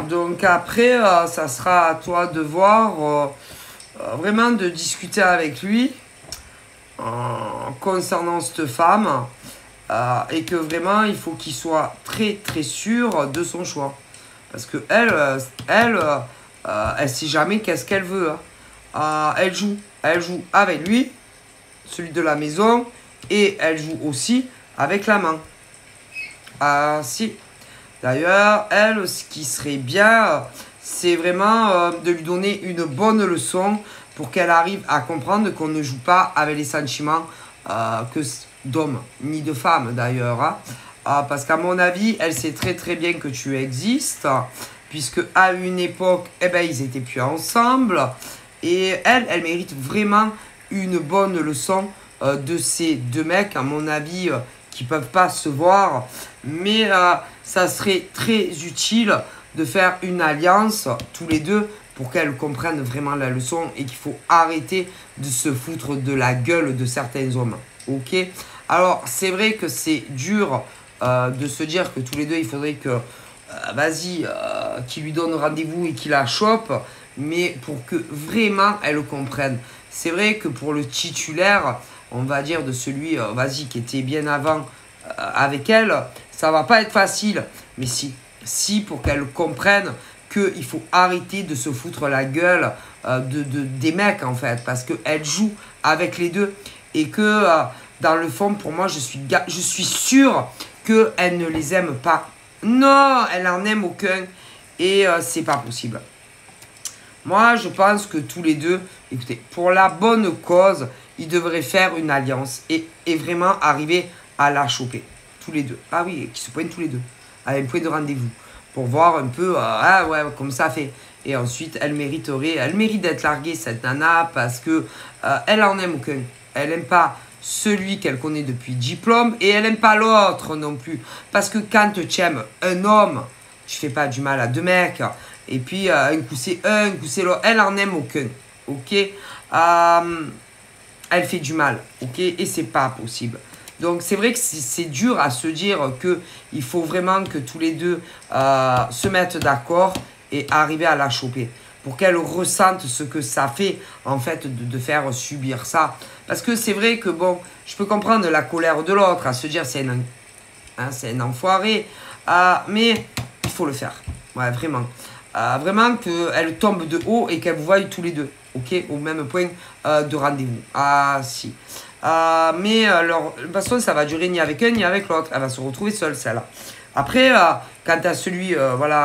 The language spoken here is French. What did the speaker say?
Donc après, ça sera à toi de voir, vraiment de discuter avec lui concernant cette femme. Et que vraiment, il faut qu'il soit très très sûr de son choix. Parce que elle sait jamais qu'est-ce qu'elle veut. Hein. Elle joue avec lui, celui de la maison, et elle joue aussi avec la main. Si. D'ailleurs, elle, ce qui serait bien, c'est vraiment de lui donner une bonne leçon pour qu'elle arrive à comprendre qu'on ne joue pas avec les sentiments d'homme, ni de femme d'ailleurs. Hein. Parce qu'à mon avis, elle sait très très bien que tu existes, puisque à une époque, eh ben, ils étaient plus ensemble. Et elle mérite vraiment une bonne leçon de ces deux mecs, à mon avis, qui peuvent pas se voir. Mais ça serait très utile de faire une alliance, tous les deux, pour qu'elles comprennent vraiment la leçon et qu'il faut arrêter de se foutre de la gueule de certains hommes. Ok? Alors, c'est vrai que c'est dur de se dire que tous les deux, il faudrait que, vas-y, qu'il lui donne rendez-vous et qu'il la chope, mais pour que vraiment elle comprenne. C'est vrai que pour le titulaire, on va dire de celui, vas-y, qui était bien avant avec elle, ça va pas être facile. Mais si pour qu'elle comprenne qu'il faut arrêter de se foutre la gueule des mecs en fait, parce qu'elle joue avec les deux et que dans le fond, pour moi, je suis sûr qu'elle ne les aime pas. Non, elle en aime aucun et c'est pas possible. Moi, je pense que tous les deux, écoutez, pour la bonne cause, ils devraient faire une alliance et vraiment arriver à la choper. Tous les deux. Ah oui, qui se pointent tous les deux. À un point de rendez-vous. Pour voir un peu, ah ouais, comme ça fait. Et ensuite, elle mérite d'être larguée, cette nana, parce que elle en aime aucun. Elle n'aime pas celui qu'elle connaît depuis diplôme et elle n'aime pas l'autre non plus. Parce que quand tu aimes un homme, tu fais pas du mal à deux mecs. Et puis, un coup c'est un coup c'est l'autre. Elle en aime aucun. Ok? Elle fait du mal. Ok? Et c'est pas possible. Donc, c'est vrai que c'est dur à se dire qu'il faut vraiment que tous les deux se mettent d'accord et arriver à la choper. Pour qu'elle ressente ce que ça fait, en fait, de faire subir ça. Parce que c'est vrai que, bon, je peux comprendre la colère de l'autre, à se dire c'est un enfoiré. Mais il faut le faire. Ouais, vraiment. Vraiment qu'elle tombe de haut et qu'elle vous voie tous les deux. Ok? Au même point de rendez-vous. Ah, si. Mais de toute façon, ça va durer ni avec un ni avec l'autre. Elle va se retrouver seule, celle-là. Après, quant à celui, voilà.